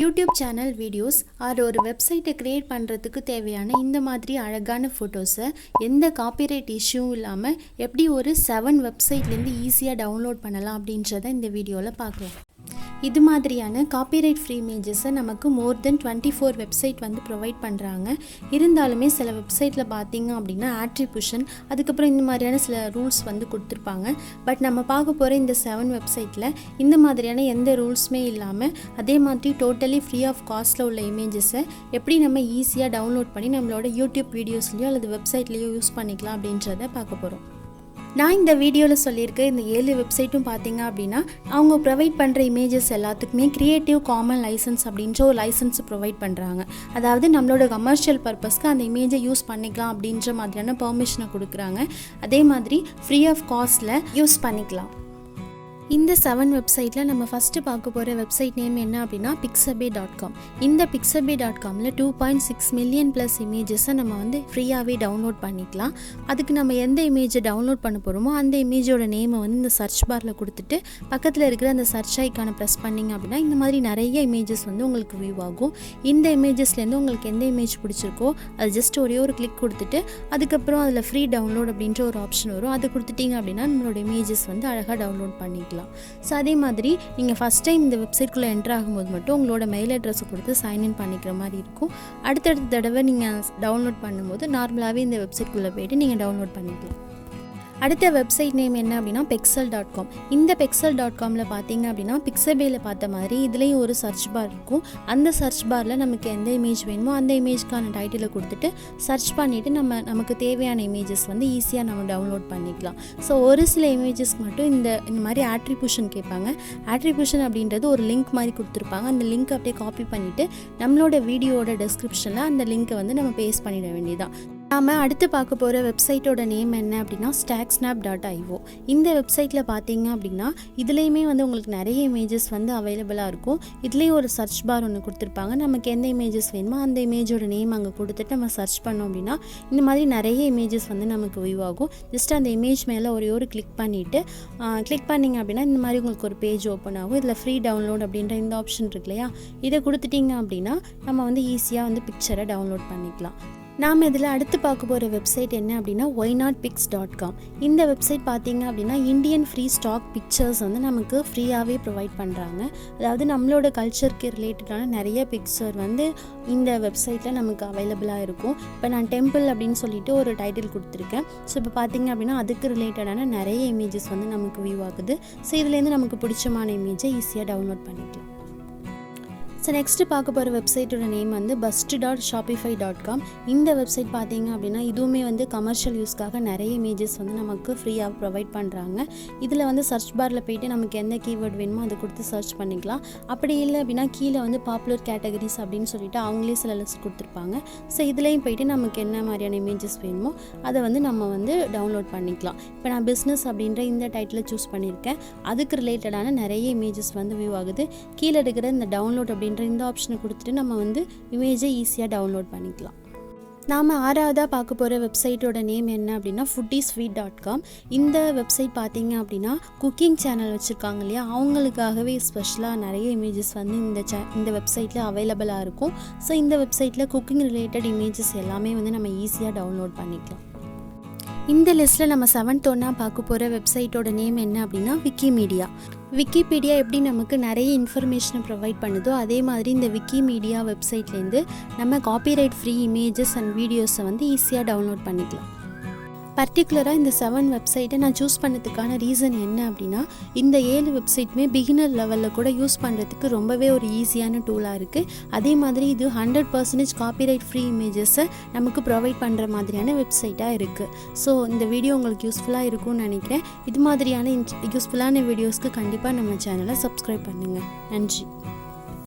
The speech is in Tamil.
யூடியூப் சேனல் வீடியோஸ் ஒரு வெப்சைட்டை க்ரியேட் பண்ணுறதுக்கு தேவையான இந்த மாதிரி அழகான ஃபோட்டோஸை எந்த காப்பிரைட் இஷ்யூவும் இல்லாமல் எப்படி ஒரு 7 வெப்சைட்லேருந்து ஈஸியாக டவுன்லோட் பண்ணலாம் அப்படின்றத இந்த வீடியோவில் பார்க்கலாம். இது மாதிரியான காப்பிரைட் ஃப்ரீ இமேஜஸை நமக்கு மோர் தென் 24 வெப்சைட் வந்து ப்ரொவைட் பண்ணுறாங்க. இருந்தாலுமே சில வெப்சைட்டில் பார்த்தீங்க அப்படின்னா ஆட்ரிபியூஷன் அதுக்கப்புறம் இந்த மாதிரியான சில ரூல்ஸ் வந்து கொடுத்துருப்பாங்க. பட் நம்ம பார்க்க போகிற இந்த 7 வெப்சைட்டில் இந்த மாதிரியான எந்த ரூல்ஸுமே இல்லாமல் அதே மாதிரி டோட்டலி ஃப்ரீ ஆஃப் காஸ்ட்டில் உள்ள இமேஜஸை எப்படி நம்ம ஈஸியாக டவுன்லோட் பண்ணி நம்மளோட யூடியூப் வீடியோஸ்லேயோ அல்லது வெப்சைட்லேயோ யூஸ் பண்ணிக்கலாம் அப்படின்றத பார்க்க போகிறோம். நான் இந்த வீடியோவில் சொல்லியிருக்க இந்த 7 வெப்சைட்டும் பார்த்தீங்க அப்படின்னா அவங்க ப்ரொவைட் பண்ணுற இமேஜஸ் எல்லாத்துக்குமே கிரியேட்டிவ் காமன் லைசன்ஸ் அப்படின்ற ஒரு லைசன்ஸ் ப்ரொவைட் பண்ணுறாங்க. அதாவது நம்மளோட கமர்ஷியல் பர்பஸ்க்கு அந்த இமேஜை யூஸ் பண்ணிக்கலாம் அப்படின்ற மாதிரியான பெர்மிஷனை கொடுக்குறாங்க. அதே மாதிரி ஃப்ரீ ஆஃப் காஸ்ட்டில் யூஸ் பண்ணிக்கலாம். இந்த 7 வெப்சைட்டில் நம்ம ஃபஸ்ட்டு பார்க்க போகிற வெப்சைட் நேம் என்ன அப்படின்னா pixabay.com. இந்த pixabay.comல 2.6 மில்லியன் ப்ளஸ் இமேஜஸை நம்ம வந்து ஃப்ரீயாகவே டவுன்லோட் பண்ணிக்கலாம். அதுக்கு நம்ம எந்த இமேஜை டவுன்லோட் பண்ண போகிறோமோ அந்த இமேஜோட நேமை வந்து இந்த சர்ச் பாரில் கொடுத்துட்டு பக்கத்தில் இருக்கிற அந்த சர்ச் ஐக்கானை ப்ரெஸ் பண்ணிங்க அப்படின்னா இந்த மாதிரி நிறைய இமேஜஸ் வந்து உங்களுக்கு வியூ ஆகும். இந்த இமேஜஸ்லேருந்து உங்களுக்கு எந்த இமேஜ் பிடிச்சிருக்கோ அது ஜஸ்ட் ஒரே ஒரு கிளிக் கொடுத்துட்டு அதுக்கப்புறம் அதில் ஃப்ரீ டவுன்லோட் அப்படின்ற ஒரு ஆப்ஷன் வரும். அதை கொடுத்துட்டிங்க அப்படின்னா நம்மளோட இமேஜஸ் வந்து அழகாக டவுன்லோட் பண்ணிக்கலாம். ஸோ அதே மாதிரி நீங்கள் ஃபஸ்ட் டைம் இந்த வெப்சைட்குள்ளே என்ட்ரு ஆகும்போது மட்டும் உங்களோட மெயில் அட்ரஸை கொடுத்து சைன்இன் பண்ணிக்கிற மாதிரி இருக்கும். அடுத்தடுத்த தடவை நீங்கள் டவுன்லோட் பண்ணும்போது நார்மலாகவே இந்த வெப்சைட்குள்ளே போய்ட்டு நீங்கள் டவுன்லோட் பண்ணிக்கலாம். அடுத்த வெப்சைட் நேம் என்ன அப்படின்னா pexel.com. இந்த pexel.comல பார்த்தீங்க அப்படின்னா பிக்சபேல பார்த்த மாதிரி இதுலேயும் ஒரு சர்ச் பார் இருக்கும். அந்த சர்ச் பாரில் நமக்கு எந்த இமேஜ் வேணுமோ அந்த இமேஜ்க்கான டைட்டிலை கொடுத்துட்டு சர்ச் பண்ணிவிட்டு நமக்கு தேவையான இமேஜஸ் வந்து ஈஸியாக நம்ம டவுன்லோட் பண்ணிக்கலாம். ஸோ ஒரு சில இமேஜஸ்க்கு மட்டும் இந்த மாதிரி ஆட்ரிபியூஷன் கேட்பாங்க. ஆட்ரிபியூஷன் அப்படின்றது ஒரு லிங்க் மாதிரி கொடுத்துருப்பாங்க. அந்த லிங்க் அப்படியே காப்பி பண்ணிவிட்டு நம்மளோட வீடியோட டெஸ்கிரிப்ஷனில் அந்த லிங்க்கை வந்து நம்ம பேஸ்ட் பண்ணிட வேண்டியதான். நாம் அடுத்து பார்க்க போகிற வெப்சைட்டோட நேம் என்ன அப்படின்னா stacksnap.io. இந்த வெப்சைட்டில் பார்த்தீங்க அப்படின்னா இதுலேயுமே வந்து உங்களுக்கு நிறைய இமேஜஸ் வந்து அவைலபிளாக இருக்கும். இதுலேயும் ஒரு சர்ச் பார் ஒன்று கொடுத்துருப்பாங்க. நமக்கு எந்த இமேஜஸ் வேணுமோ அந்த இமேஜோட நேம் அங்கே கொடுத்துட்டு நம்ம சர்ச் பண்ணோம் அப்படின்னா இந்த மாதிரி நிறைய இமேஜஸ் வந்து நமக்கு வியூ ஆகும். ஜஸ்ட் அந்த இமேஜ் மேலே ஒரு கிளிக் பண்ணிவிட்டு கிளிக் பண்ணிங்க அப்படின்னா இந்த மாதிரி உங்களுக்கு ஒரு பேஜ் ஓப்பன் ஆகும். இதில் ஃப்ரீ டவுன்லோட் அப்படின்ற இந்த ஆப்ஷன் இருக்கு இல்லையா, இதை கொடுத்துட்டிங்க அப்படின்னா நம்ம வந்து ஈஸியாக வந்து பிக்சரை டவுன்லோட் பண்ணிக்கலாம். நாம் இதில் அடுத்து பார்க்க போகிற வெப்சைட் என்ன அப்படின்னா whynotpics.com. இந்த வெப்சைட் பார்த்தீங்க அப்படின்னா இந்தியன் ஃப்ரீ ஸ்டாக் பிக்சர்ஸ் வந்து நமக்கு ஃப்ரீயாகவே ப்ரொவைட் பண்ணுறாங்க. அதாவது நம்மளோட கல்ச்சருக்கு ரிலேட்டடான நிறைய பிக்சர் வந்து இந்த வெப்சைட்டில் நமக்கு அவைலபிளாக இருக்கும். இப்போ நான் டெம்பிள் அப்படின்னு சொல்லிட்டு ஒரு டைட்டில் கொடுத்துருக்கேன். ஸோ இப்போ பார்த்தீங்க அப்படின்னா அதுக்கு ரிலேட்டடான நிறைய இமேஜஸ் வந்து நமக்கு வியூ ஆகுது. ஸோ இதுலேருந்து நமக்கு பிடிச்சமான இமேஜை ஈஸியாக டவுன்லோட் பண்ணிக்கலாம். ஸோ நெக்ஸ்ட்டு பார்க்க போகிற வெப்சைட்டோட நேம் வந்து bust.shopify.com. இந்த வெப்சைட் பார்த்தீங்க அப்படின்னா இதுவுமே வந்து கமர்ஷியல் யூஸ்க்காக நிறைய இமேஜஸ் வந்து நமக்கு ஃப்ரீயாக ப்ரொவைட் பண்ணுறாங்க. இதில் வந்து சர்ச் பாரில் போய்ட்டு நமக்கு எந்த கீவேர்ட் வேணுமோ அதை கொடுத்து சர்ச் பண்ணிக்கலாம். அப்படி இல்லை அப்படின்னா கீழே வந்து பாப்புலர் கேட்டகரிஸ் அப்படின்னு சொல்லிட்டு அவங்களே சில லிஸ்ட் கொடுத்துருப்பாங்க. ஸோ இதுலேயும் போய்ட்டு நமக்கு என்ன மாதிரியான இமேஜஸ் வேணுமோ அதை வந்து நம்ம வந்து டவுன்லோட் பண்ணிக்கலாம். இப்போ நான் பிஸ்னஸ் அப்படின்ற இந்த டைட்டில் சூஸ் பண்ணியிருக்கேன். அதுக்கு ரிலேட்டடான நிறைய இமேஜஸ் வந்து வியூ ஆகுது. கீழே இருக்கிற இந்த டவுன்லோட் அப்படின்ற இந்த ஆப்ஷனை கொடுத்துட்டு நம்ம வந்து இமேஜை ஈஸியாக டவுன்லோட் பண்ணிக்கலாம். நாம் ஆறாவதாக பார்க்க போகிற வெப்சைட்டோட நேம் என்ன அப்படின்னா foodiesweet.com. இந்த வெப்சைட் பார்த்தீங்க அப்படின்னா குக்கிங் சேனல் வச்சுருக்காங்க இல்லையா, அவங்களுக்காகவே ஸ்பெஷலாக நிறைய இமேஜஸ் வந்து இந்த வெப்சைட்டில் அவைலபிளாக இருக்கும். ஸோ இந்த வெப்சைட்டில் குக்கிங் ரிலேட்டட் இமேஜஸ் எல்லாமே வந்து நம்ம ஈஸியாக டவுன்லோட் பண்ணிக்கலாம். இந்த லிஸ்ட்டில் நம்ம 7th ஒன்றா பார்க்க போகிற வெப்சைட்டோட நேம் என்ன அப்படின்னா விக்கிமீடியா. விக்கிபீடியா எப்படி நமக்கு நிறைய இன்ஃபர்மேஷனை ப்ரொவைட் பண்ணுதோ அதே மாதிரி இந்த விக்கிமீடியா வெப்சைட்லேருந்து நம்ம காப்பிரைட் ஃப்ரீ இமேஜஸ் அண்ட் வீடியோஸை வந்து ஈஸியாக டவுன்லோட் பண்ணிக்கலாம். பர்டிகுலராக இந்த 7 வெப்சைட்டை நான் சூஸ் பண்ணதுக்கான ரீசன் என்ன அப்படின்னா இந்த 7 வெப்சைட்டுமே பிகினர் லெவலில் கூட யூஸ் பண்ணுறதுக்கு ரொம்பவே ஒரு ஈஸியான டூலாக இருக்குது. அதே மாதிரி இது 100% காப்பிரைட் ஃப்ரீ இமேஜஸை நமக்கு ப்ரொவைட் பண்ணுற மாதிரியான வெப்சைட்டாக இருக்குது. ஸோ இந்த வீடியோ உங்களுக்கு யூஸ்ஃபுல்லாக இருக்கும்னு நினைக்கிறேன். இது மாதிரியான யூஸ்ஃபுல்லான வீடியோஸ்க்கு கண்டிப்பாக நம்ம சேனலை சப்ஸ்கிரைப் பண்ணுங்கள். நன்றி.